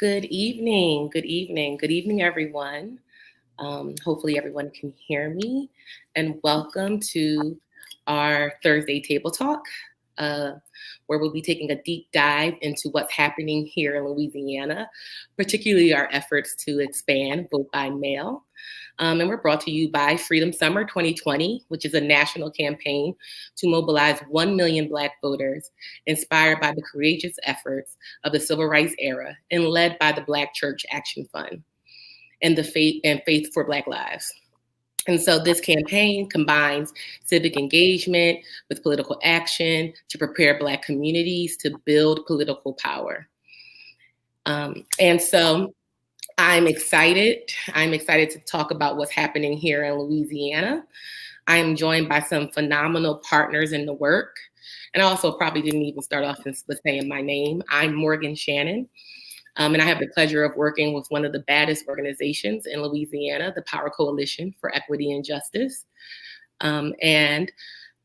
Good evening. Good evening. Good evening, everyone. Hopefully, everyone can hear me. And welcome to our Thursday Table Talk, uh, where we'll be taking a deep dive into what's happening here in Louisiana, particularly our efforts to expand vote by mail. And we're brought to you by Freedom Summer 2020, which is a national campaign to mobilize 1 million Black voters inspired by the courageous efforts of the Civil Rights era and led by the Black Church Action Fund and the Faith for Black Lives. And so this campaign combines civic engagement with political action to prepare Black communities to build political power. And so I'm excited. I'm excited to talk about what's happening here in Louisiana. I am joined by some phenomenal partners in the work. And I also probably didn't even start off with saying my name. I'm Morgan Shannon. And I have the pleasure of working with one of the baddest organizations in Louisiana, the Power Coalition for Equity and Justice. And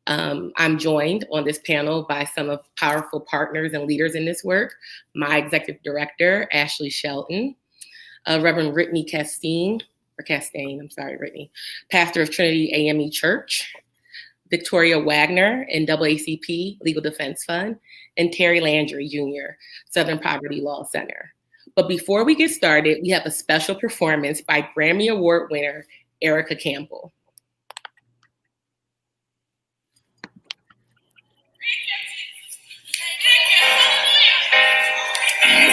I'm joined on this panel by some of powerful partners and leaders in this work. My executive director, Ashley Shelton, Reverend Brittany Castine, Brittany, pastor of Trinity AME Church, Victoria Wagner, NAACP Legal Defense Fund, and Terry Landry Jr., Southern Poverty Law Center. But before we get started, we have a special performance by Grammy Award winner Erica Campbell.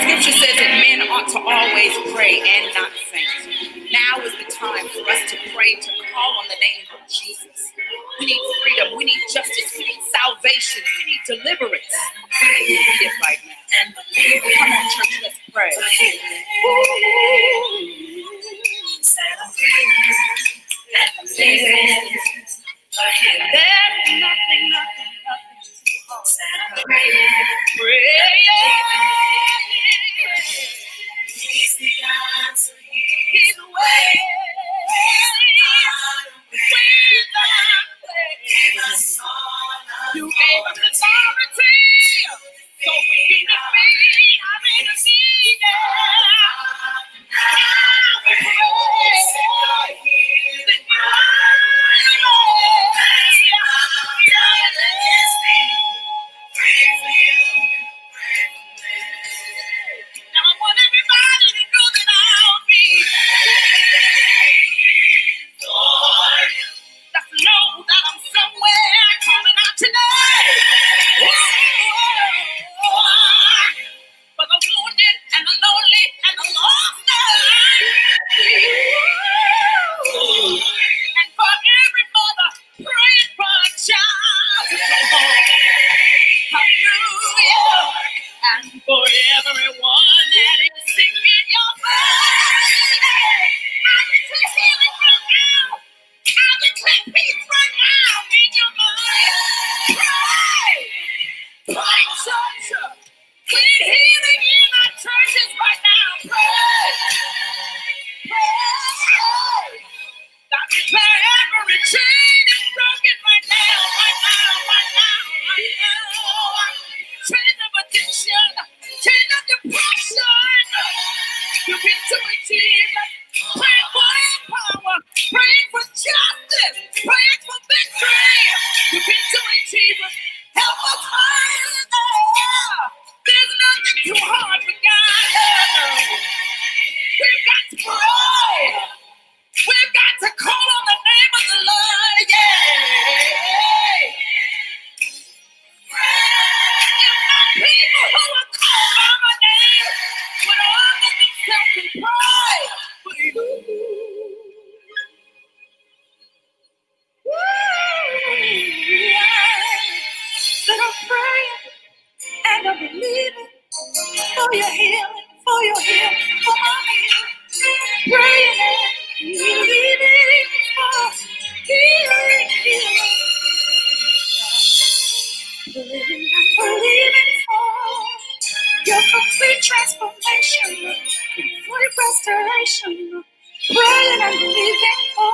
Scripture says that men ought to always pray and not faint. Now is the time for us to pray, to call on the name of Jesus. We need freedom. We need justice. We need salvation. We need deliverance. We need it right now. Come on, church, let's pray. There's nothing. He's the answer. He's the way. You gave us authority, so we can defeat our enemies. Now I want everybody to know that I'll be Lord. Just know that I'm somewhere calling out tonight. For the wounded and the lonely and the lost. And for every mother praying for a child. Hallelujah. And for everyone that is sick in your body, I declare healing right now. I declare peace right now in your mind. Pray, church. We need healing in our churches right now. Pray. I declare every chain is broken right now. Chains of addiction, chains of depression. You can do it, Jesus. Pray for His power, praying for justice, praying for victory. You can do it, Jesus. Help us higher. There's nothing too hard for God. We've got to pray. We've got to call on the name of the Lord. Yeah. People who are called by my name would honor themselves and pray. But I'm praying and I'm believing for your healing, for my healing. Praying and believing for healing. Believing for your complete transformation, complete restoration. Praying and believing for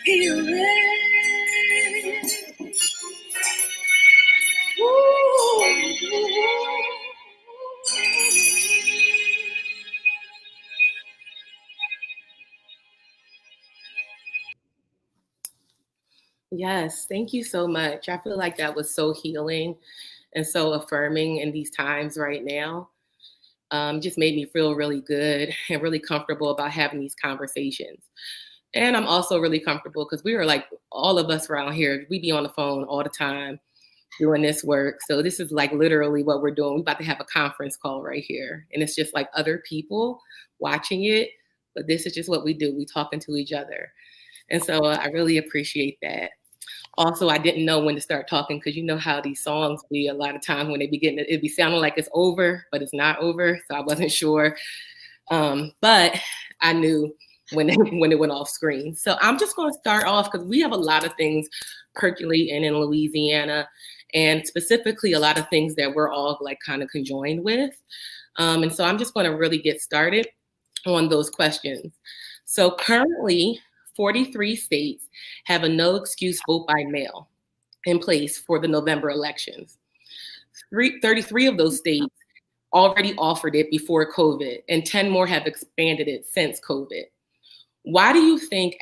healing. Yes, thank you so much. I feel like that was so healing and so affirming in these times right now. Just made me feel really good and really comfortable about having these conversations. And I'm also really comfortable because we are like all of us around here, we be on the phone all the time doing this work. So this is like literally what we're doing. We're about to have a conference call right here. And it's just like other people watching it. But this is just what we do. We talking to each other. And so I really appreciate that. Also, I didn't know when to start talking because you know how these songs be a lot of times when they begin, it be sounding like it's over, but it's not over. So I wasn't sure. But I knew when when it went off screen. So I'm just going to start off because we have a lot of things percolating in Louisiana, and specifically a lot of things that we're all like kind of conjoined with. And so I'm just going to really get started on those questions. So currently, 43 states have a no excuse vote by mail in place for the November elections. 33 of those states already offered it before COVID, and 10 more have expanded it since COVID. Why do you think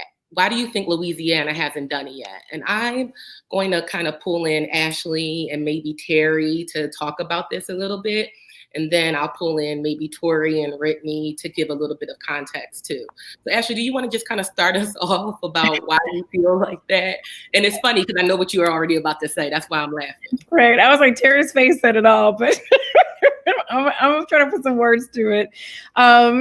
Louisiana hasn't done it yet? And I'm going to kind of pull in Ashley and maybe Terry to talk about this a little bit. And then I'll pull in maybe Tori and Brittany to give a little bit of context too. So Ashley, do you want to just kind of start us off about why you feel like that? And it's funny because I know what you were already about to say. That's why I'm laughing. Right. I was like, Terry's face said it all, but I'm trying to put some words to it.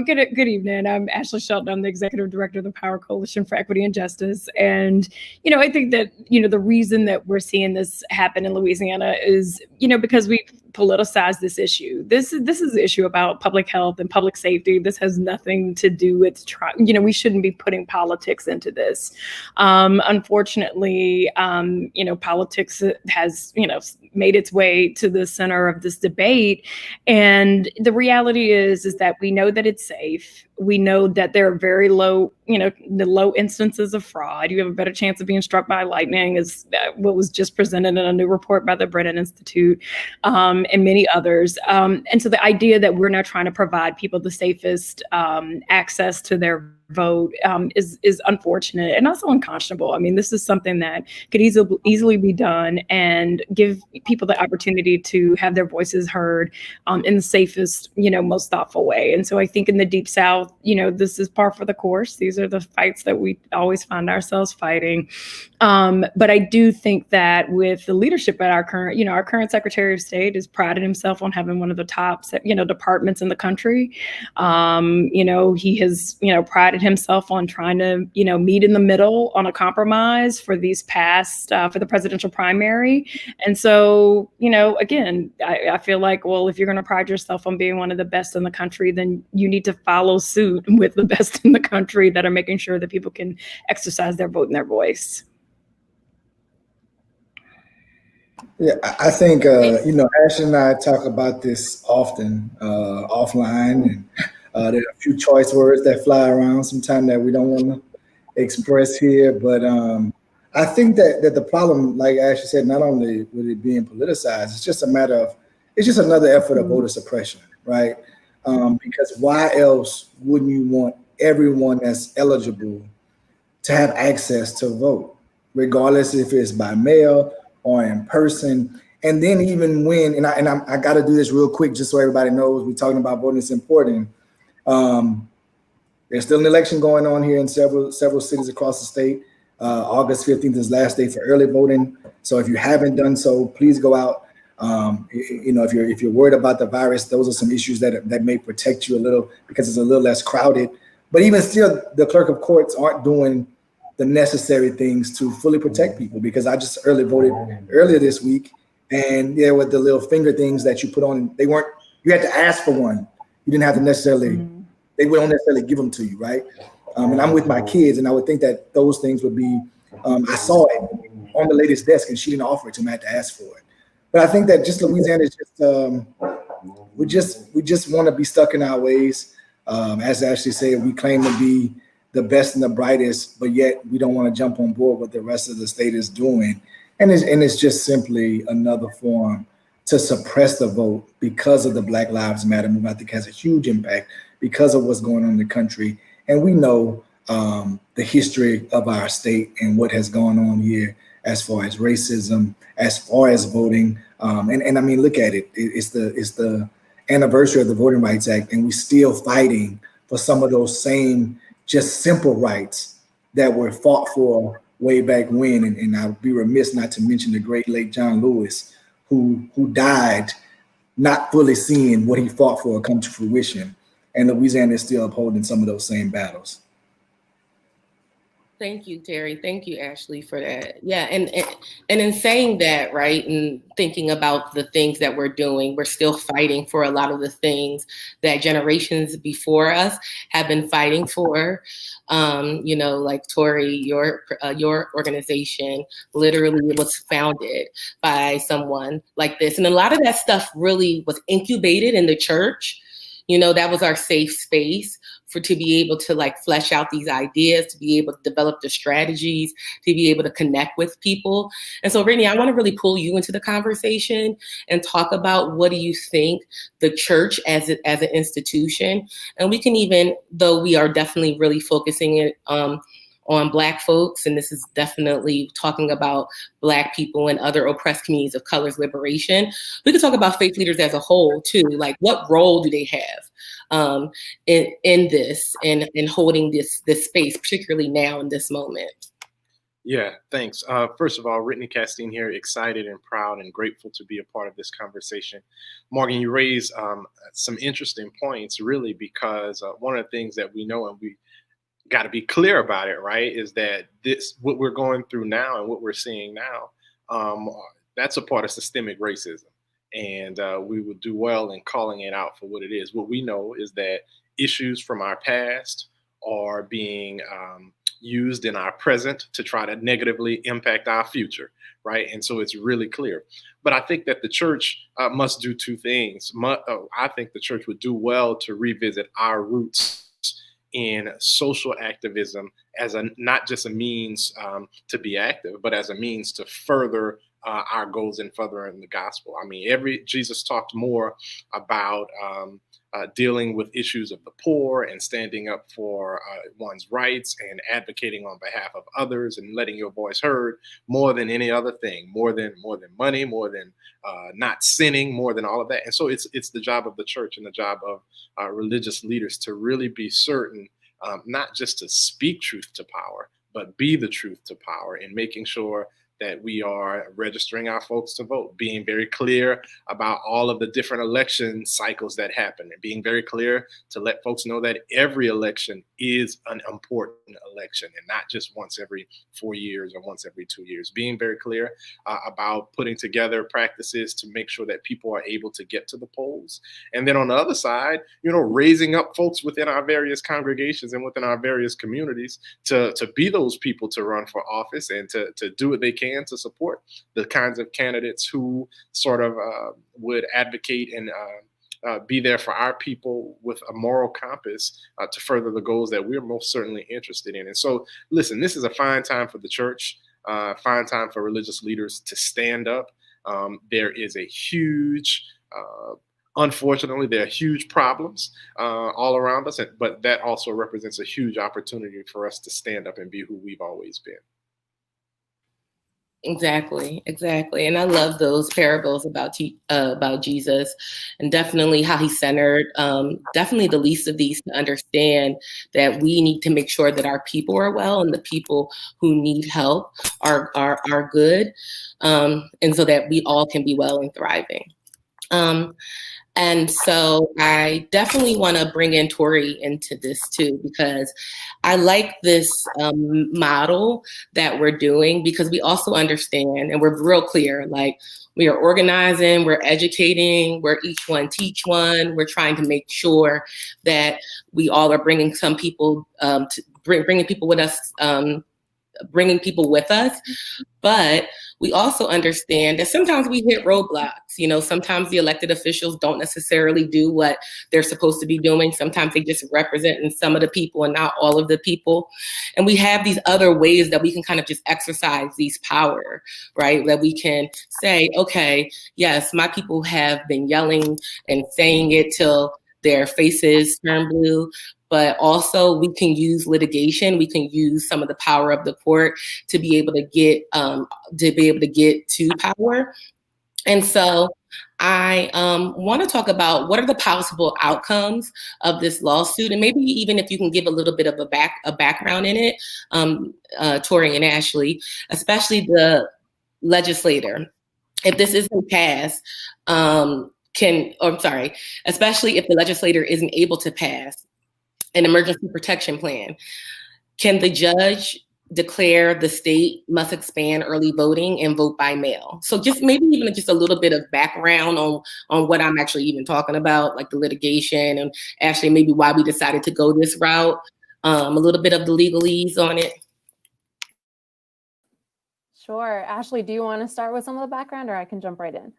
Good evening. I'm Ashley Shelton. I'm the executive director of the Power Coalition for Equity and Justice. And, I think that, the reason that we're seeing this happen in Louisiana is, because we politicize this issue. This is an issue about public health and public safety. This has nothing to do with, we shouldn't be putting politics into this. Unfortunately, politics has, made its way to the center of this debate. And the reality is that we know that it's safe. We know that there are very low, the low instances of fraud. You have a better chance of being struck by lightning, is what was just presented in a new report by the Brennan Institute, and many others. And so the idea that we're not trying to provide people the safest access to their vote is unfortunate and also unconscionable. I mean, this is something that could easily be done and give people the opportunity to have their voices heard in the safest, most thoughtful way. And so I think in the Deep South, this is par for the course. These are the fights that we always find ourselves fighting. But I do think that with the leadership at our current Secretary of State has prided himself on having one of the top, departments in the country. He has, prided himself on trying to, meet in the middle on a compromise for these past, for the presidential primary. And so, again, I feel like, well, if you're going to pride yourself on being one of the best in the country, then you need to follow suit with the best in the country that are making sure that people can exercise their vote and their voice. Yeah, I think, Ashley and I talk about this often offline, and there are a few choice words that fly around sometimes that we don't want to express here. But I think that the problem, like Ashley said, not only with it being politicized, it's just another effort of voter suppression, right? Because why else wouldn't you want everyone that's eligible to have access to vote, regardless if it's by mail or in person? And then even when, and I got to do this real quick just so everybody knows we're talking about voting, it's important. There's still an election going on here in several cities across the state. August 15th is last day for early voting. So if you haven't done so, please go out. If you're worried about the virus, those are some issues that may protect you a little because it's a little less crowded. But even still, the clerk of courts aren't doing the necessary things to fully protect people, because I just early voted earlier this week, and there were the little finger things that you put on. You had to ask for one. You didn't have to necessarily, they wouldn't necessarily give them to you, right? And I'm with my kids, and I would think that those things would be, I saw it on the lady's desk and she didn't offer it to me, I had to ask for it. But I think that just Louisiana is we just want to be stuck in our ways. As Ashley said, we claim to be the best and the brightest, but yet we don't want to jump on board what the rest of the state is doing. And it's just simply another form to suppress the vote because of the Black Lives Matter movement. I think has a huge impact because of what's going on in the country. And we know the history of our state and what has gone on here as far as racism, as far as voting. And I mean, look at it. It's the anniversary of the Voting Rights Act, and we're still fighting for some of those same just simple rights that were fought for way back when. And I'd be remiss not to mention the great late John Lewis, who died not fully seeing what he fought for come to fruition. And Louisiana is still upholding some of those same battles. Thank you, Terry. Thank you, Ashley, for that. Yeah, and in saying that, right, and thinking about the things that we're doing, we're still fighting for a lot of the things that generations before us have been fighting for. You know, like Tori, your organization literally was founded by someone like this, and a lot of that stuff really was incubated in the church. You know, that was our safe space to be able to like flesh out these ideas, to be able to develop the strategies, to be able to connect with people. And so, Brittany, I want to really pull you into the conversation and talk about what do you think the church as an institution, and we can even, though we are definitely really focusing it on Black folks, and this is definitely talking about Black people and other oppressed communities of color's liberation. We could talk about faith leaders as a whole too. Like, what role do they have in this and in holding this space, particularly now in this moment? Yeah, thanks. First of all, Brittany Castine here, excited and proud and grateful to be a part of this conversation. Morgan, you raised some interesting points, really, because one of the things that we know, and we got to be clear about it, right, is that what we're going through now and what we're seeing now, that's a part of systemic racism. And we would do well in calling it out for what it is. What we know is that issues from our past are being used in our present to try to negatively impact our future, right? And so it's really clear. But I think that the church must do two things. I think the church would do well to revisit our roots in social activism as not just a means to be active, but as a means to further our goals in furthering the gospel. I mean, Jesus talked more about dealing with issues of the poor and standing up for one's rights and advocating on behalf of others and letting your voice heard more than any other thing, more than money, more than not sinning, more than all of that. And so it's the job of the church and the job of religious leaders to really be certain, not just to speak truth to power, but be the truth to power, in making sure that we are registering our folks to vote, being very clear about all of the different election cycles that happen, and being very clear to let folks know that every election is an important election and not just once every 4 years or once every 2 years. Being very clear about putting together practices to make sure that people are able to get to the polls. And then on the other side, raising up folks within our various congregations and within our various communities to be those people to run for office and to do what they can to support the kinds of candidates who sort of would advocate and be there for our people with a moral compass to further the goals that we're most certainly interested in. And so, listen, this is a fine time for the church, fine time for religious leaders to stand up. There is a huge, unfortunately, there are huge problems all around us, but that also represents a huge opportunity for us to stand up and be who we've always been. Exactly. And I love those parables about Jesus, and definitely how he centered definitely the least of these, to understand that we need to make sure that our people are well and the people who need help are good, and so that we all can be well and thriving. And so I definitely want to bring in Tori into this too, because I like this model that we're doing, because we also understand, and we're real clear, like, we are organizing, we're educating, we're each one teach one. We're trying to make sure that we all are bringing some people, bringing people with us, but we also understand that sometimes we hit roadblocks. Sometimes the elected officials don't necessarily do what they're supposed to be doing. Sometimes they just represent some of the people and not all of the people. And we have these other ways that we can kind of just exercise these power, right? That we can say, okay, yes, my people have been yelling and saying it till their faces turn blue, but also we can use litigation. We can use some of the power of the court to be able to get to power. And so I want to talk about what are the possible outcomes of this lawsuit, and maybe even if you can give a little bit of a background in it, Tori and Ashley, especially the legislator. If this isn't passed, especially if the legislator isn't able to pass an emergency protection plan, can the judge declare the state must expand early voting and vote by mail? So just maybe even just a little bit of background on what I'm actually even talking about, like the litigation, and actually maybe why we decided to go this route, a little bit of the legalese on it. Sure. Ashley, do you want to start with some of the background, or I can jump right in?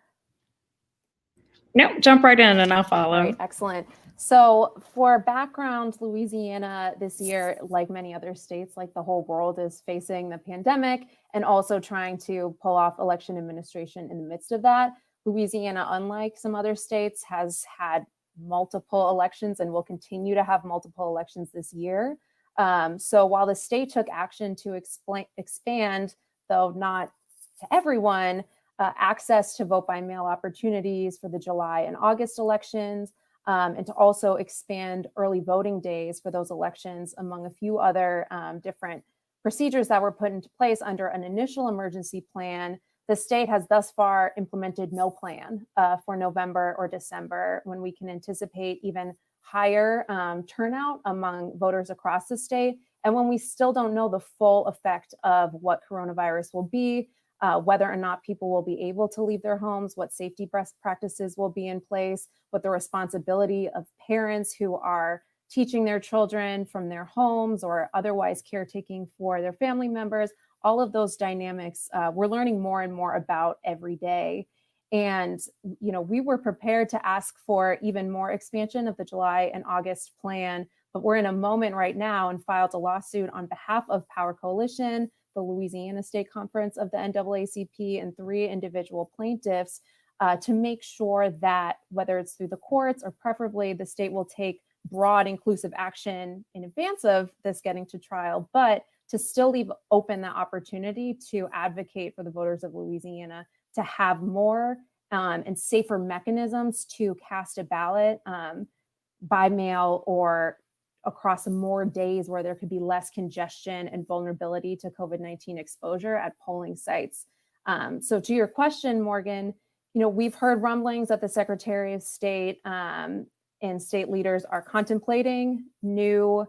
No, jump right in and I'll follow. Right, excellent. So for background, Louisiana this year, like many other states, like the whole world, is facing the pandemic and also trying to pull off election administration in the midst of that. Louisiana, unlike some other states, has had multiple elections and will continue to have multiple elections this year. So while the state took action to expand, though not to everyone, access to vote by mail opportunities for the July and August elections, and to also expand early voting days for those elections, among a few other different procedures that were put into place under an initial emergency plan. The state has thus far implemented no plan for November or December, when we can anticipate even higher turnout among voters across the state, and when we still don't know the full effect of what coronavirus will be, whether or not people will be able to leave their homes, what safety best practices will be in place, what the responsibility of parents who are teaching their children from their homes or otherwise caretaking for their family members. All of those dynamics we're learning more and more about every day. And, we were prepared to ask for even more expansion of the July and August plan, but we're in a moment right now and filed a lawsuit on behalf of Power Coalition, the Louisiana State Conference of the NAACP, and 3 individual plaintiffs to make sure that, whether it's through the courts or preferably the state will take broad inclusive action in advance of this getting to trial, but to still leave open the opportunity to advocate for the voters of Louisiana to have more and safer mechanisms to cast a ballot by mail or across more days where there could be less congestion and vulnerability to COVID-19 exposure at polling sites. So to your question, Morgan, we've heard rumblings that the Secretary of State and state leaders are contemplating new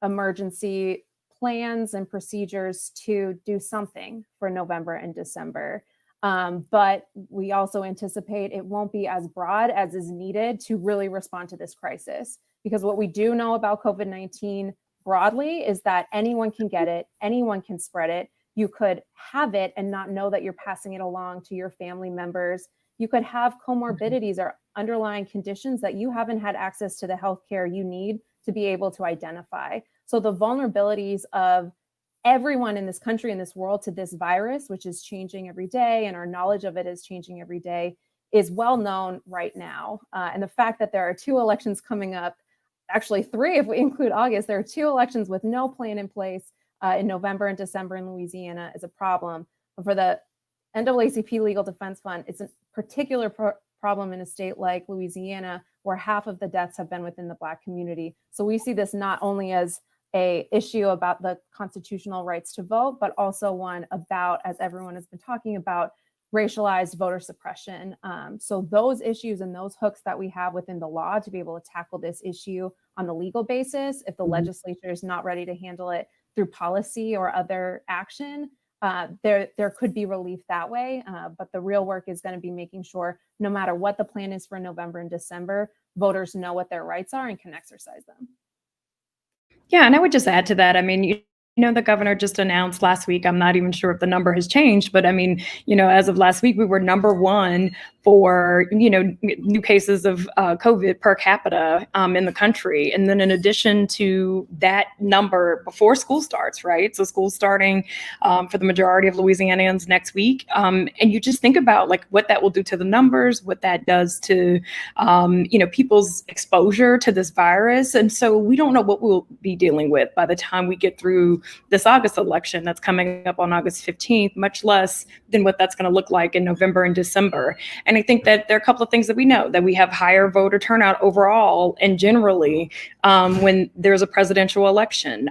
emergency plans and procedures to do something for November and December. But we also anticipate it won't be as broad as is needed to really respond to this crisis. Because what we do know about COVID-19 broadly is that anyone can get it, anyone can spread it. You could have it and not know that you're passing it along to your family members. You could have comorbidities or underlying conditions that you haven't had access to the healthcare you need to be able to identify. So the vulnerabilities of everyone in this country, in this world, to this virus, which is changing every day, and our knowledge of it is changing every day, is well known right now. And the fact that there are 2 elections coming up, actually 3 if we include August, there are 2 elections with no plan in place in November and December in Louisiana is a problem. But for the NAACP Legal Defense Fund, it's a particular problem in a state like Louisiana, where half of the deaths have been within the Black community. So we see this not only as a issue about the constitutional rights to vote, but also one about, as everyone has been talking about, racialized voter suppression. So those issues and those hooks that we have within the law to be able to tackle this issue on the legal basis, if the legislature is not ready to handle it through policy or other action, there could be relief that way. But the real work is going to be making sure, no matter what the plan is for November and December, voters know what their rights are and can exercise them. Yeah, and I would just add to that. I mean, the governor just announced last week, I'm not even sure if the number has changed, but I mean, as of last week, we were number 1 for, new cases of COVID per capita in the country. And then in addition to that number before school starts, right? So school's starting for the majority of Louisianians next week. And you just think about like what that will do to the numbers, what that does to, people's exposure to this virus. And so we don't know what we'll be dealing with by the time we get through this August election that's coming up on August 15th, much less than what that's going to look like in November and December. And I think that there are a couple of things that we know, that we have higher voter turnout overall and generally when there's a presidential election.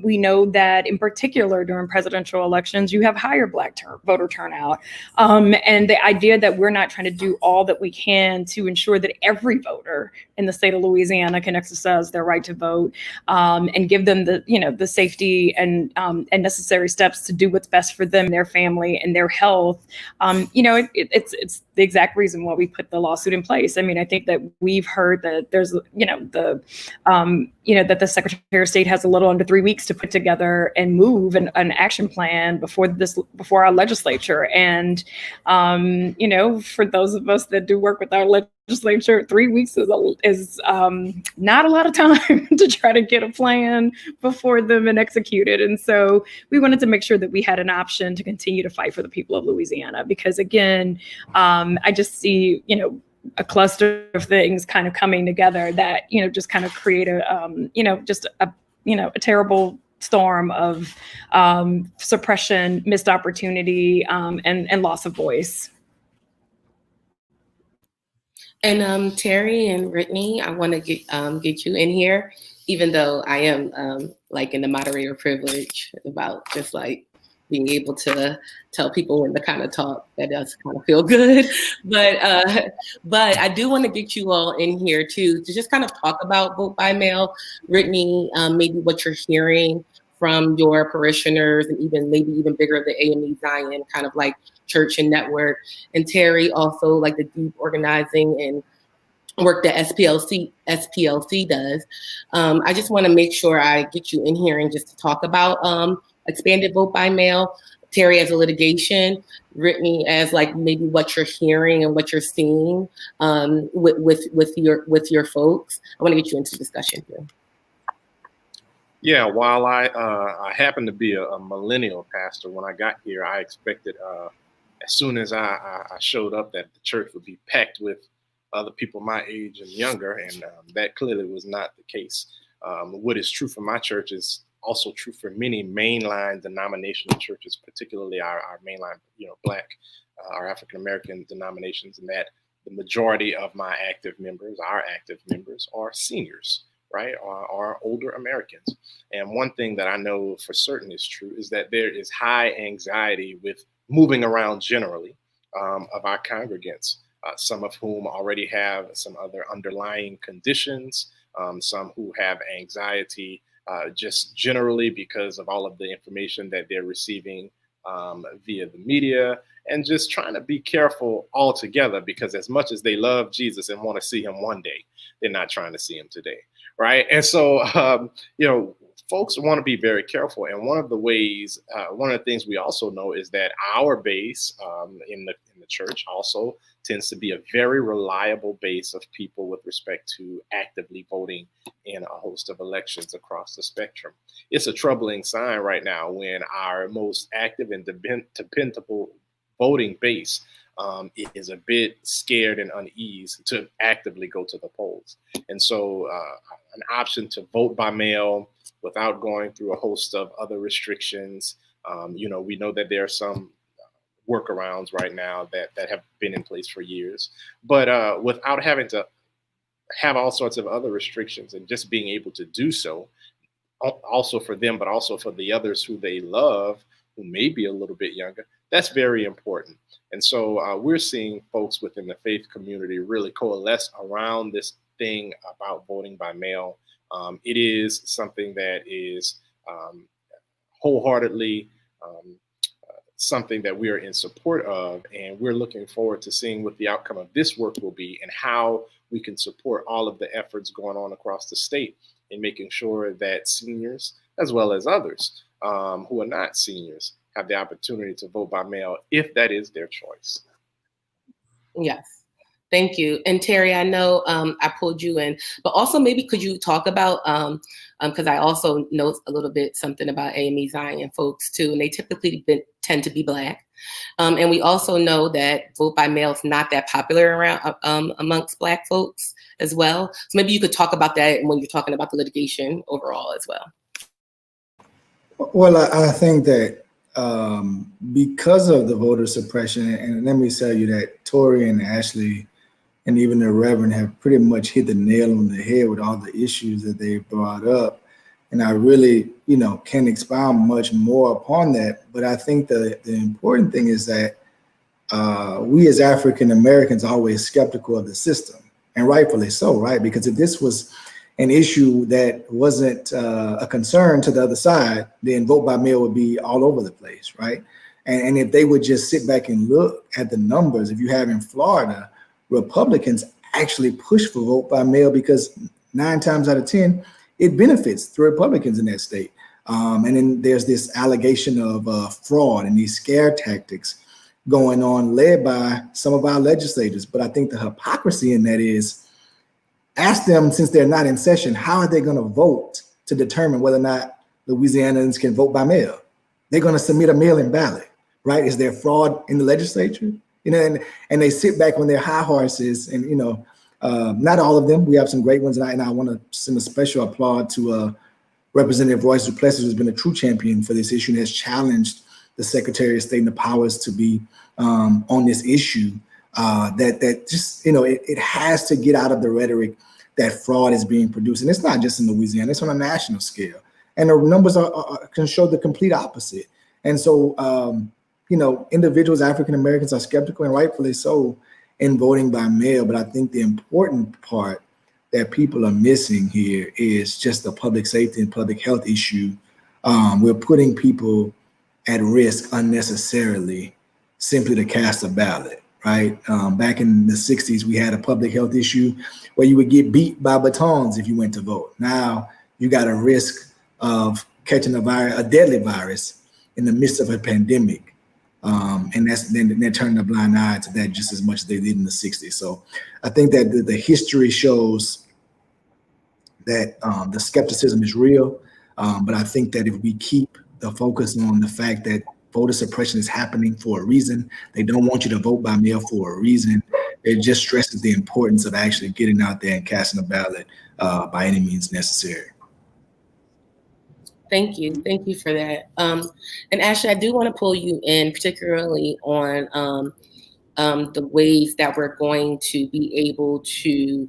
We know that in particular during presidential elections, you have higher Black voter turnout. And the idea that we're not trying to do all that we can to ensure that every voter in the state of Louisiana can exercise their right to vote and give them the safety and necessary steps to do what's best for them, their family, and their health. It's the exact reason why we put the lawsuit in place. I mean, I think that we've heard that there's, that the Secretary of State has a little under 3 weeks to put together and move an action plan before our legislature. And, for those of us that do work with our legislature, 3 weeks is not a lot of time to try to get a plan before them and execute it. And so we wanted to make sure that we had an option to continue to fight for the people of Louisiana, because again, I just see, a cluster of things kind of coming together that, just kind of create a terrible storm of suppression, missed opportunity, and loss of voice. And Terry and Brittany, I want to get you in here, even though I am in the moderator privilege about just like being able to tell people when to kind of talk. That does kind of feel good. But I do want to get you all in here too, to just kind of talk about vote by mail. Brittany, maybe what you're hearing from your parishioners, and maybe even bigger, the AME Zion kind of like church and network. And Terry, also like the deep organizing and work that SPLC does. I just want to make sure I get you in here and just to talk about expanded vote by mail. Terry as a litigation, Brittany as like maybe what you're hearing and what you're seeing with your folks. I want to get you into discussion here. Yeah, while I happen to be a millennial pastor, when I got here, I expected as soon as I showed up that the church would be packed with other people my age and younger, and that clearly was not the case. What is true for my church is also true for many mainline denominational churches, particularly our mainline, Black, our African American denominations, and that the majority of our active members are seniors, right, are older Americans. And one thing that I know for certain is true is that there is high anxiety with moving around generally of our congregants, some of whom already have some other underlying conditions, some who have anxiety just generally because of all of the information that they're receiving via the media, and just trying to be careful altogether, because as much as they love Jesus and want to see him one day, they're not trying to see him today, right? And so, folks want to be very careful. And one of the ways, one of the things we also know is that our base in the church also tends to be a very reliable base of people with respect to actively voting in a host of elections across the spectrum. It's a troubling sign right now when our most active and dependable voting base is a bit scared and uneasy to actively go to the polls. And so an option to vote by mail without going through a host of other restrictions, we know that there are some workarounds right now that have been in place for years, but without having to have all sorts of other restrictions, and just being able to do so also for them, but also for the others who they love, who may be a little bit younger, that's very important. And so we're seeing folks within the faith community really coalesce around this thing about voting by mail. It is something that is wholeheartedly something that we are in support of, and we're looking forward to seeing what the outcome of this work will be and how we can support all of the efforts going on across the state in making sure that seniors, as well as others who are not seniors, have the opportunity to vote by mail if that is their choice. Yes. Thank you. And Terry, I know I pulled you in, but also maybe could you talk about, because I also know a little bit something about AME Zion folks too, and they typically tend to be Black. And we also know that vote by mail is not that popular around amongst Black folks as well. So maybe you could talk about that when you're talking about the litigation overall as well. Well, I think that because of the voter suppression, and let me tell you that Tori and Ashley and even the Reverend have pretty much hit the nail on the head with all the issues that they brought up. And I really, can't expound much more upon that. But I think the important thing is that we as African Americans are always skeptical of the system, and rightfully so, right? Because if this was an issue that wasn't a concern to the other side, then vote by mail would be all over the place, right? And if they would just sit back and look at the numbers, if you have in Florida, Republicans actually push for vote by mail because 9 times out of 10, it benefits the Republicans in that state. And then there's this allegation of fraud and these scare tactics going on, led by some of our legislators. But I think the hypocrisy in that is, ask them, since they're not in session, how are they going to vote to determine whether or not Louisianans can vote by mail? They're going to submit a mail-in ballot, right? Is there fraud in the legislature? And they sit back on their high horses, and not all of them. We have some great ones, and I want to send a special applaud to Representative Royce Duplessis, who's been a true champion for this issue and has challenged the Secretary of State and the powers to be on this issue. That just it has to get out of the rhetoric that fraud is being produced, and it's not just in Louisiana; it's on a national scale, and the numbers can show the complete opposite. And so, individuals, African Americans, are skeptical, and rightfully so, in voting by mail. But I think the important part that people are missing here is just the public safety and public health issue. We're putting people at risk unnecessarily simply to cast a ballot, right? Back in the 60s, we had a public health issue where you would get beat by batons if you went to vote. Now you got a risk of catching a deadly virus in the midst of a pandemic. And they're turning a blind eye to that just as much as they did in the 60s. So I think that the history shows that the skepticism is real. But I think that if we keep the focus on the fact that voter suppression is happening for a reason, they don't want you to vote by mail for a reason, it just stresses the importance of actually getting out there and casting a ballot by any means necessary. Thank you for that. And Ashley, I do want to pull you in, particularly on the ways that we're going to be able to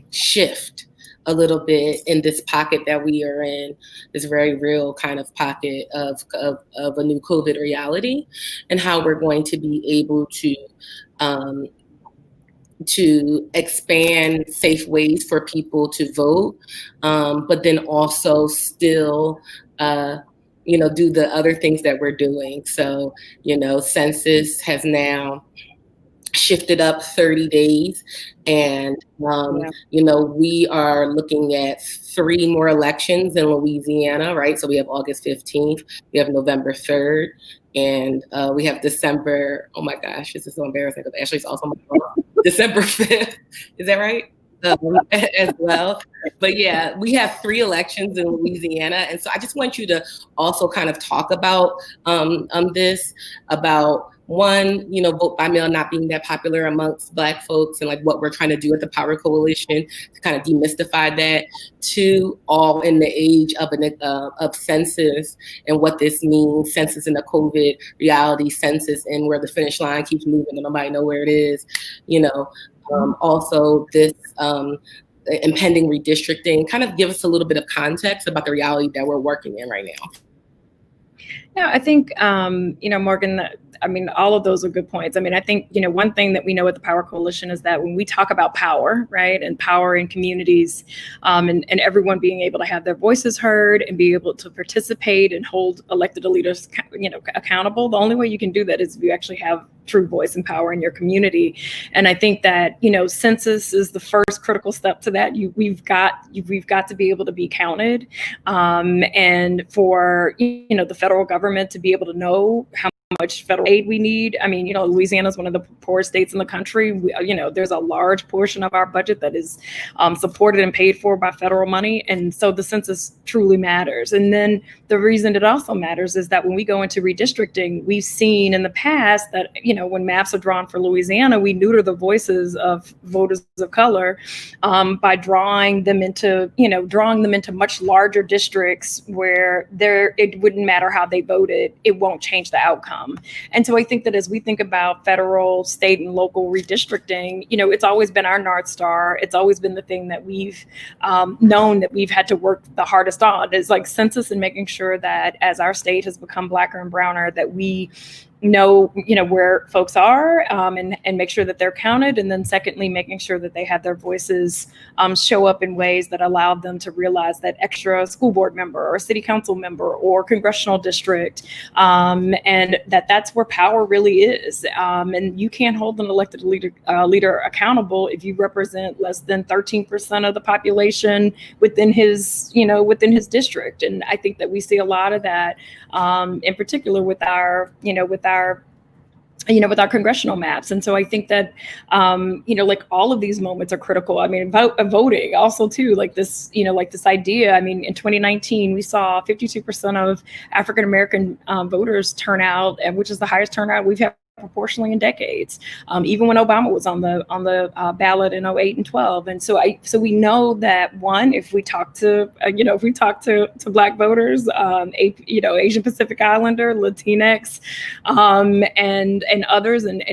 shift a little bit in this pocket that we are in, this very real kind of pocket of a new COVID reality, and how we're going to be able to expand safe ways for people to vote, but then also still, do the other things that we're doing. So, census has now shifted up 30 days, and we are looking at 3 more elections in Louisiana, right? So we have August 15th, we have November 3rd, and we have December, oh my gosh, this is so embarrassing because Ashley's also my mom. December 5th, is that right? As well. But yeah, we have 3 elections in Louisiana. And so I just want you to also kind of talk about this, about one, vote by mail not being that popular amongst Black folks, and like what we're trying to do at the Power Coalition to kind of demystify that. 2, all in the age of census and what this means, census in the COVID reality, census and where the finish line keeps moving and nobody know where it is, also this impending redistricting. Kind of give us a little bit of context about the reality that we're working in right now. Yeah, I think, Morgan, all of those are good points. I think, one thing that we know at the Power Coalition is that when we talk about power, right, and power in communities, and everyone being able to have their voices heard and be able to participate and hold elected leaders, accountable, the only way you can do that is if you actually have true voice and power in your community. And I think that, census is the first critical step to that. We've got to be able to be counted, and for, the federal government to be able to know how much federal aid we need. I mean, Louisiana is one of the poorest states in the country. There's a large portion of our budget that is supported and paid for by federal money. And so the census truly matters. And then the reason it also matters is that when we go into redistricting, we've seen in the past that, when maps are drawn for Louisiana, we neuter the voices of voters of color by drawing them into much larger districts where it wouldn't matter how they voted, it won't change the outcome. And so I think that as we think about federal, state, and local redistricting, it's always been our North Star. It's always been the thing that we've known that we've had to work the hardest on, is like census and making sure that as our state has become blacker and browner, that we know where folks are and make sure that they're counted. And then secondly, making sure that they have their voices show up in ways that allow them to realize that extra school board member or city council member or congressional district, and that's where power really is. And you can't hold an elected leader accountable if you represent less than 13% of the population within his district. And I think that we see a lot of that, in particular with our congressional maps. And so I think that, all of these moments are critical. I mean, voting also too, this idea, in 2019, we saw 52% of African-American voters turn out, which is the highest turnout we've had proportionally in decades, even when Obama was on the ballot in 08 and 12. And so we know that, one, if we talk to Black voters, Asian Pacific Islander, Latinx, and others, and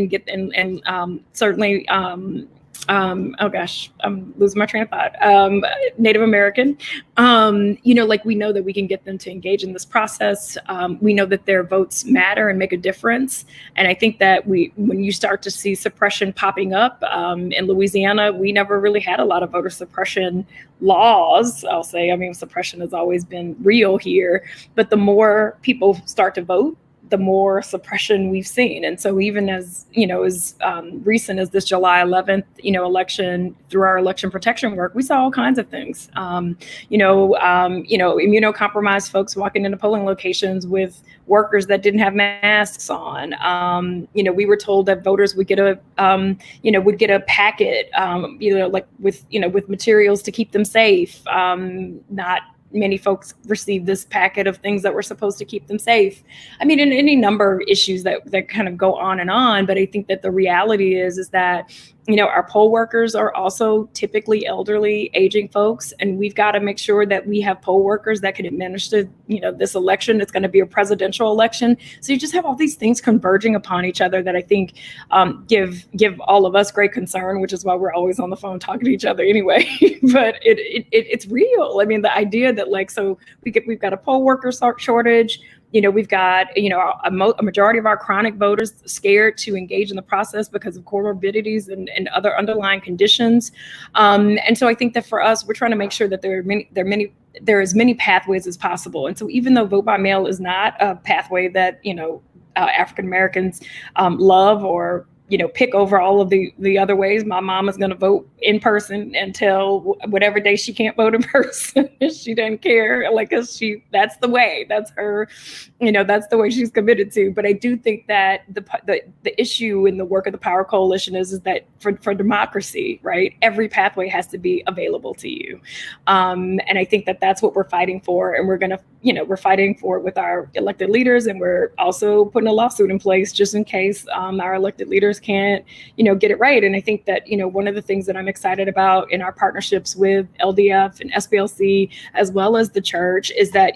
certainly oh gosh, I'm losing my train of thought. Native American, we know that we can get them to engage in this process. We know that their votes matter and make a difference. And I think that when you start to see suppression popping up in Louisiana, we never really had a lot of voter suppression laws. I'll say, suppression has always been real here, but the more people start to vote, the more suppression we've seen. And so even as recent as this July 11th, election, through our election protection work, we saw all kinds of things. Immunocompromised folks walking into polling locations with workers that didn't have masks on. We were told that voters would get a packet, with materials to keep them safe. Not many folks received this packet of things that were supposed to keep them safe. In any number of issues that kind of go on and on. But I think that the reality is that, our poll workers are also typically elderly, aging folks, and we've got to make sure that we have poll workers that can administer, this election. It's going to be a presidential election. So you just have all these things converging upon each other that I think give all of us great concern, which is why we're always on the phone talking to each other anyway. But it's real. The idea that we've got a poll worker shortage. We've got, a majority of our chronic voters scared to engage in the process because of comorbidities and other underlying conditions. And so I think that for us, we're trying to make sure that there are as many pathways as possible. And so even though vote by mail is not a pathway that, African Americans love or pick over all of the other ways, my mom is going to vote in person until whatever day she can't vote in person. She doesn't care, that's the way, that's her, that's the way she's committed to. But I do think that the issue in the work of the Power Coalition is that for democracy, right, every pathway has to be available to you. And I think that that's what we're fighting for. And we're fighting for it with our elected leaders. And we're also putting a lawsuit in place just in case our elected leaders can't, get it right. And I think that, one of the things that I'm excited about in our partnerships with LDF and SPLC, as well as the church, is that,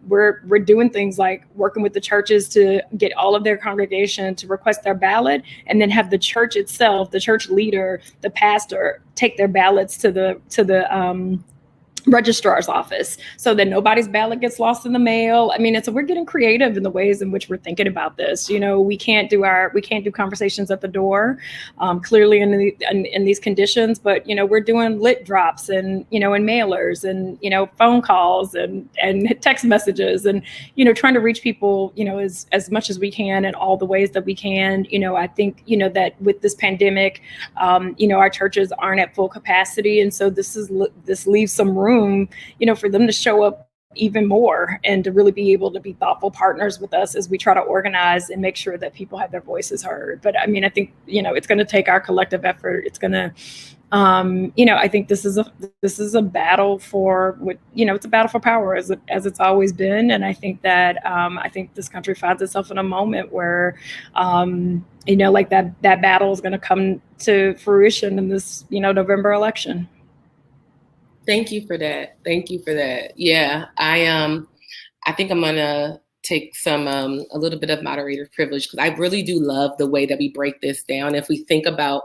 we're doing things like working with the churches to get all of their congregation to request their ballot, and then have the church itself, the church leader, the pastor, take their ballots to the registrar's office so that nobody's ballot gets lost in the mail. So we're getting creative in the ways in which we're thinking about this. We can't do conversations at the door, clearly in these conditions, but we're doing lit drops and and mailers and phone calls and text messages and trying to reach people as much as we can in all the ways that we can. I think that with this pandemic, our churches aren't at full capacity, and so this leaves some room for them to show up even more, and to really be able to be thoughtful partners with us as we try to organize and make sure that people have their voices heard. But I mean, I think, it's going to take our collective effort. It's going to, I think this is a battle for what, it's a battle for power as it's always been. And I think that, I think this country finds itself in a moment where, like that battle is going to come to fruition in this, November election. Thank you for that. Thank you for that. Yeah, I think I'm gonna take some a little bit of moderator privilege, because I really do love the way that we break this down. If we think about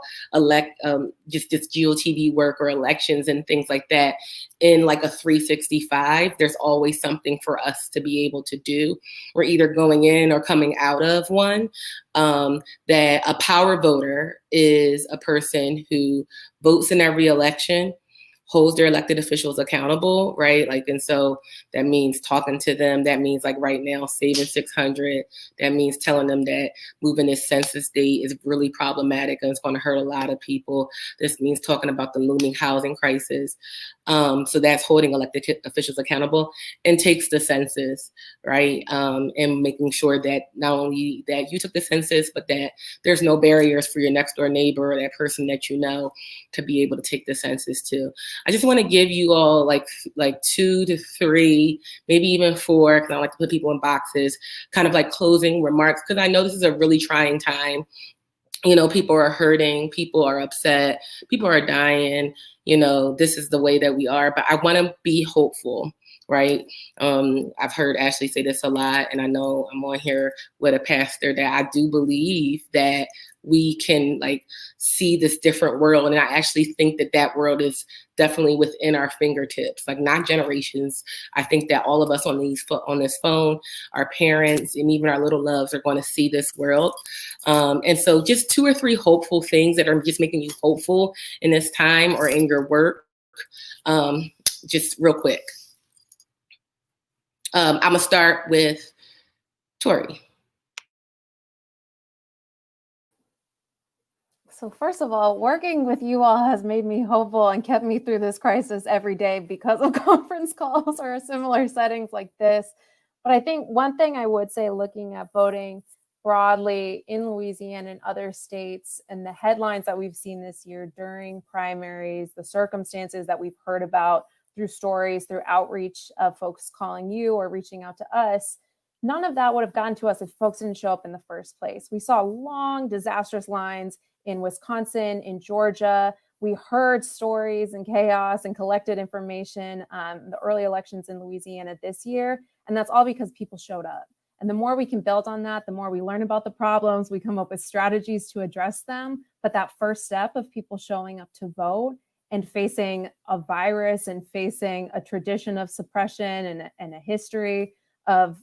just this GOTV work or elections and things like that in like a 365, there's always something for us to be able to do. We're either going in or coming out of one. That a power voter is a person who votes in every election, holds their elected officials accountable, right? Like, and so that means talking to them. That means, like, right now, saving 600. That means telling them that moving this census date is really problematic and it's going to hurt a lot of people. This means talking about the looming housing crisis. So that's holding elected officials accountable, and takes the census, right? And making sure that not only that you took the census, but that there's no barriers for your next door neighbor or that person that you know to be able to take the census too. I just want to give you all like 2 to 3, maybe even 4, because I like to put people in boxes, kind of like closing remarks, because I know this is a really trying time. People are hurting, people are upset, people are dying. This is the way that we are, but I want to be hopeful, right? I've heard Ashley say this a lot, and I know I'm on here with a pastor that I do believe that we can like see this different world. And I actually think that world is definitely within our fingertips, like not generations. I think that all of us on this phone, our parents, and even our little loves are going to see this world. And so just 2 or 3 hopeful things that are just making you hopeful in this time or in your work. Just real quick. I'm gonna start with Tori. So first of all, working with you all has made me hopeful and kept me through this crisis every day because of conference calls or similar settings like this. But I think one thing I would say, looking at voting broadly in Louisiana and other states, and the headlines that we've seen this year during primaries, the circumstances that we've heard about through stories, through outreach of folks calling you or reaching out to us, none of that would have gotten to us if folks didn't show up in the first place. We saw long, disastrous lines in Wisconsin, in Georgia. We heard stories and chaos and collected information, the early elections in Louisiana this year. And that's all because people showed up. And the more we can build on that, the more we learn about the problems, we come up with strategies to address them. But that first step of people showing up to vote and facing a virus and facing a tradition of suppression and a history of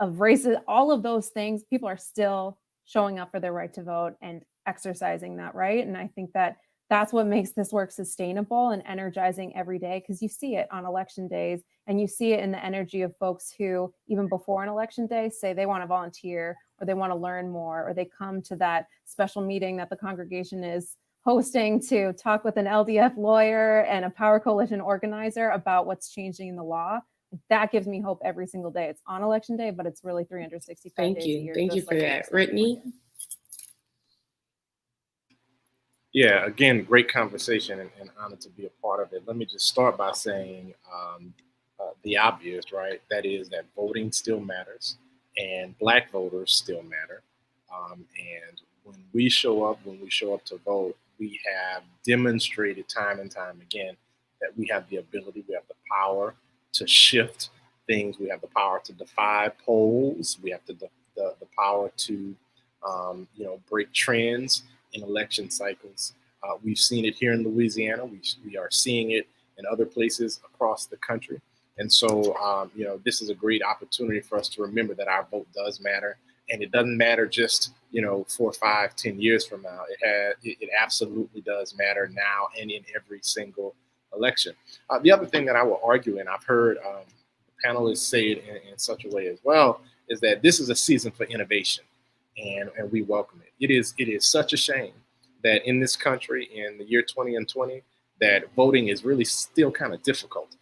racism, all of those things, people are still showing up for their right to vote and exercising that right. And I think that that's what makes this work sustainable and energizing every day, because you see it on election days, and you see it in the energy of folks who, even before an election day, say they want to volunteer or they want to learn more, or they come to that special meeting that the congregation is hosting to talk with an LDF lawyer and a Power Coalition organizer about what's changing in the law. That gives me hope every single day. It's on election day, but it's really 365 Thank days you. a year. Thank you for that. Brittany? Yeah, again, great conversation and honored to be a part of it. Let me just start by saying the obvious, right? That is that voting still matters and Black voters still matter. And when we show up to vote, we have demonstrated time and time again that we have the ability, we have the power to shift things. We have the power to defy polls. We have the power to, break trends in election cycles. We've seen it here in Louisiana. We are seeing it in other places across the country. And so, this is a great opportunity for us to remember that our vote does matter. And it doesn't matter just, 4, 5, 10 years from now. It absolutely does matter now and in every single election. The other thing that I will argue, and I've heard panelists say it in such a way as well, is that this is a season for innovation, and we welcome it. It is such a shame that in this country in the year 2020, that voting is really still kind of difficult.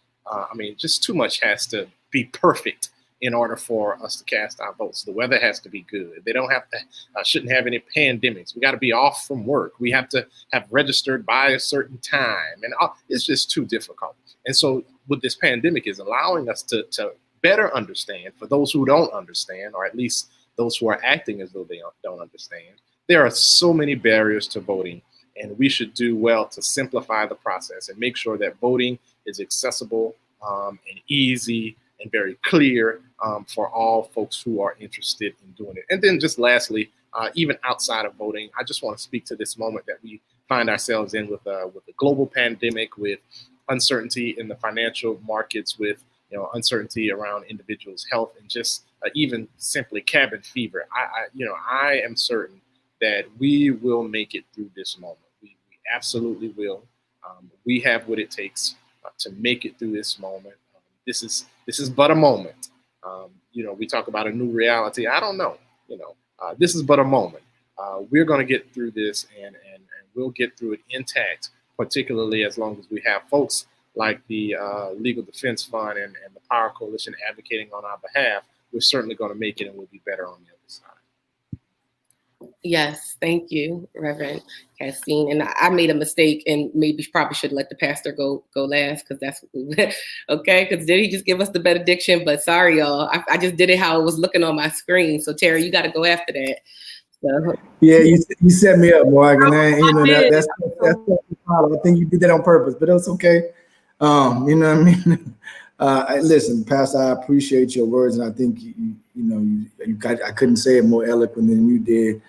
just too much has to be perfect in order for us to cast our votes. The weather has to be good. They don't have to, shouldn't have any pandemics. We got to be off from work. We have to have registered by a certain time, and it's just too difficult. And so what this pandemic is allowing us to better understand, for those who don't understand, or at least those who are acting as though they don't understand, there are so many barriers to voting, and we should do well to simplify the process and make sure that voting is accessible and easy and very clear for all folks who are interested in doing it. And then just lastly, even outside of voting, I just want to speak to this moment that we find ourselves in with the global pandemic, with uncertainty in the financial markets, with uncertainty around individuals' health, and just even simply cabin fever. I am certain that we will make it through this moment. We absolutely will. We have what it takes to make it through this moment. This is but a moment. We talk about a new reality. I don't know. This is but a moment. We're going to get through this, and we'll get through it intact, particularly as long as we have folks like the Legal Defense Fund and the Power Coalition advocating on our behalf. We're certainly going to make it, and we'll be better on the other side. Yes, thank you, Reverend Castine. And I made a mistake, and maybe probably should let the pastor go last, because that's okay. Because did he just give us the benediction? But sorry, y'all, I just did it how it was looking on my screen. So Terry, you got to go after that. So. Yeah, you set me up, Morgan. That's I think you did that on purpose, but it's okay. You know what I mean? Listen, Pastor, I appreciate your words, and I think I couldn't say it more eloquent than you did.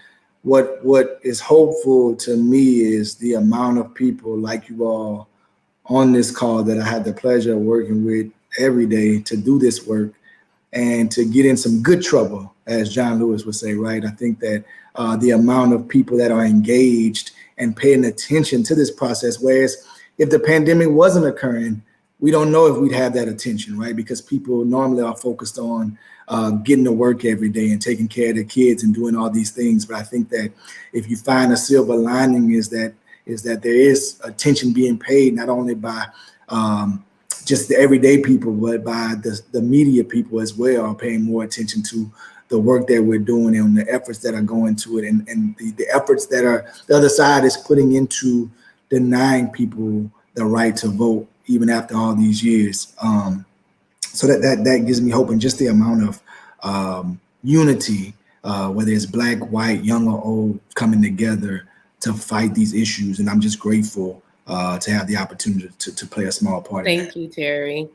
What is hopeful to me is the amount of people like you all on this call that I had the pleasure of working with every day to do this work and to get in some good trouble, as John Lewis would say, right? I think that the amount of people that are engaged and paying attention to this process, whereas if the pandemic wasn't occurring, we don't know if we'd have that attention, right? Because people normally are focused on getting to work every day and taking care of their kids and doing all these things. But I think that if you find a silver lining is that there is attention being paid, not only by just the everyday people, but by the media people as well, are paying more attention to the work that we're doing and the efforts that are going to it, and the efforts that are the other side is putting into denying people the right to vote, even after all these years. So that gives me hope, and just the amount of unity, whether it's Black, white, young or old, coming together to fight these issues. And I'm just grateful to have the opportunity to play a small part. Thank you, Terry.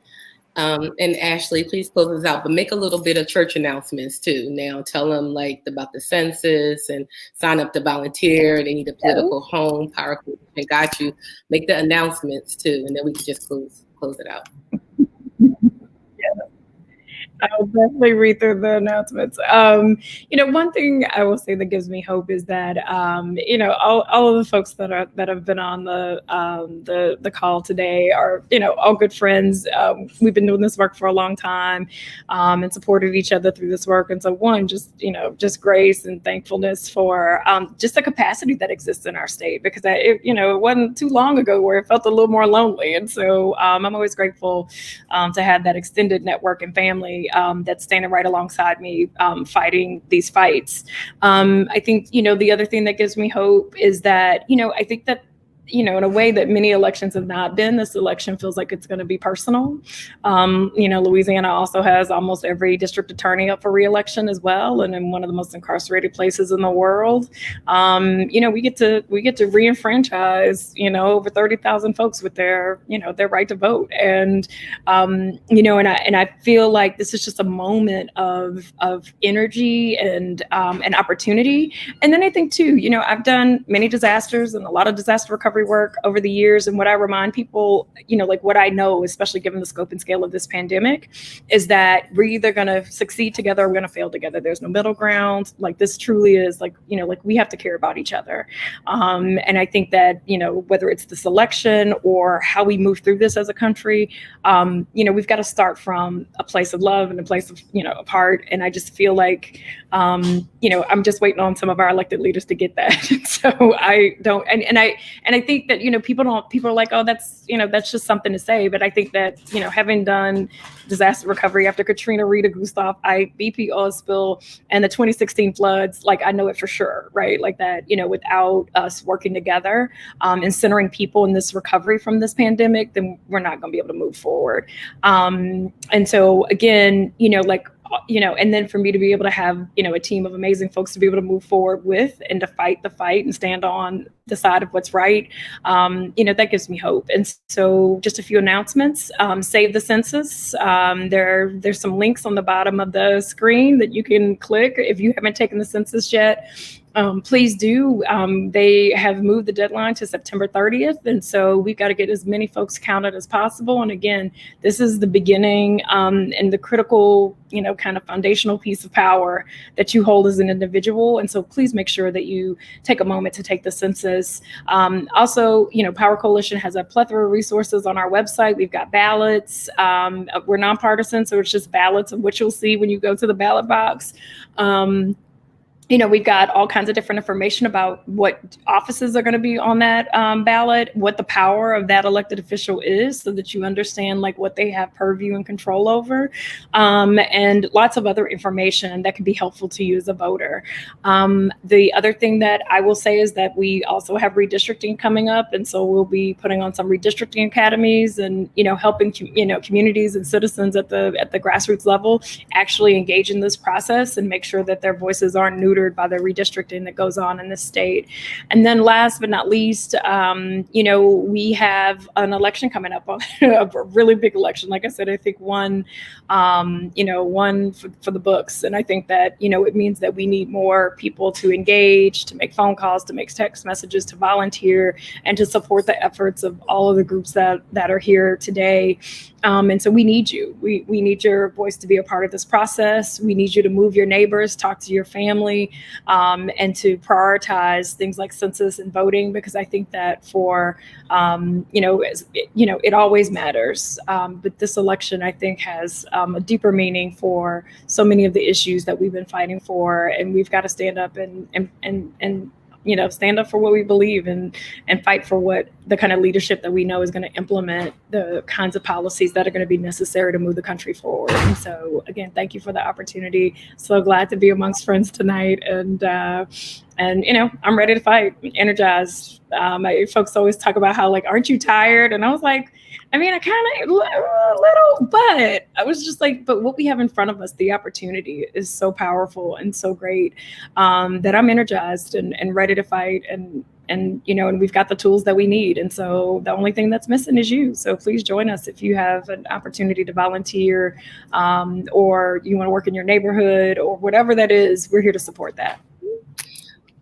And Ashley, please close us out, but make a little bit of church announcements too. Now tell them about the census and sign up to volunteer. They need a political home, Power Coalition got you. Make the announcements too, and then we can just close it out. I'll definitely read through the announcements. One thing I will say that gives me hope is that all of the folks that have been on the call today are all good friends. We've been doing this work for a long time and supported each other through this work. And so just grace and thankfulness for just the capacity that exists in our state, because it wasn't too long ago where it felt a little more lonely. And so I'm always grateful to have that extended network and family that's standing right alongside me fighting these fights. I think, the other thing that gives me hope is that, I think that, in a way that many elections have not been, this election feels like it's going to be personal. Louisiana also has almost every district attorney up for re-election as well, and in one of the most incarcerated places in the world. We get to re-enfranchise, over 30,000 folks with their right to vote, and I feel like this is just a moment of energy and opportunity. And then I think too, I've done many disasters and a lot of disaster recovery work over the years. And what I remind people, what I know, especially given the scope and scale of this pandemic, is that we're either going to succeed together or we're going to fail together. There's no middle ground. This truly is we have to care about each other. And I think that, whether it's this election or how we move through this as a country, we've got to start from a place of love and a place of, of heart. And I just feel like, I'm just waiting on some of our elected leaders to get that. So I don't, and I I think that, people are like, oh, that's just something to say. But I think that, having done disaster recovery after Katrina, Rita, Gustav, BP oil spill, and the 2016 floods, like, I know it for sure, right? Like that, without us working together and centering people in this recovery from this pandemic, then we're not going to be able to move forward. And so again, and then for me to be able to have, a team of amazing folks to be able to move forward with and to fight the fight and stand on the side of what's right, that gives me hope. And so just a few announcements. Save the census. There's some links on the bottom of the screen that you can click if you haven't taken the census yet. Please do. They have moved the deadline to September 30th. And so we've got to get as many folks counted as possible. And again, this is the beginning and the critical, kind of foundational piece of power that you hold as an individual. And so please make sure that you take a moment to take the census. Also, Power Coalition has a plethora of resources on our website. We've got ballots. We're nonpartisan, so it's just ballots of what you'll see when you go to the ballot box. We've got all kinds of different information about what offices are going to be on that ballot, what the power of that elected official is, so that you understand like what they have purview and control over, and lots of other information that can be helpful to you as a voter. The other thing that I will say is that we also have redistricting coming up, and so we'll be putting on some redistricting academies and helping communities and citizens at the grassroots level actually engage in this process and make sure that their voices aren't neutered by the redistricting that goes on in this state. And then last but not least, we have an election coming up, a really big election. Like I said, I think one for the books. And I think that, it means that we need more people to engage, to make phone calls, to make text messages, to volunteer, and to support the efforts of all of the groups that are here today. And so we need you. We need your voice to be a part of this process. We need you to move your neighbors, talk to your family, and to prioritize things like census and voting, because I think that for, it always matters. But this election, I think, has a deeper meaning for so many of the issues that we've been fighting for. And we've got to stand up and stand up for what we believe and fight for what the kind of leadership that we know is going to implement the kinds of policies that are going to be necessary to move the country forward. And so, again, thank you for the opportunity. So glad to be amongst friends tonight. And I'm ready to fight, energized. Folks always talk about how, like, aren't you tired? And I was like, I mean, I kind of a little, but I was just like, but what we have in front of us, the opportunity is so powerful and so great that I'm energized and ready to fight. And we've got the tools that we need. And so the only thing that's missing is you. So please join us if you have an opportunity to volunteer or you want to work in your neighborhood or whatever that is. We're here to support that.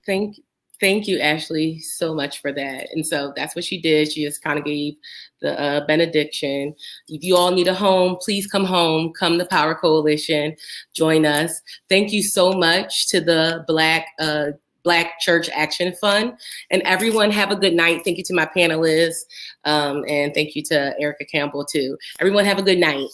Thank you, Ashley, so much for that. And so that's what she did. She just kind of gave the benediction. If you all need a home, please come home. Come to Power Coalition. Join us. Thank you so much to the Black Church Action Fund. And everyone have a good night. Thank you to my panelists. And thank you to Erica Campbell, too. Everyone have a good night.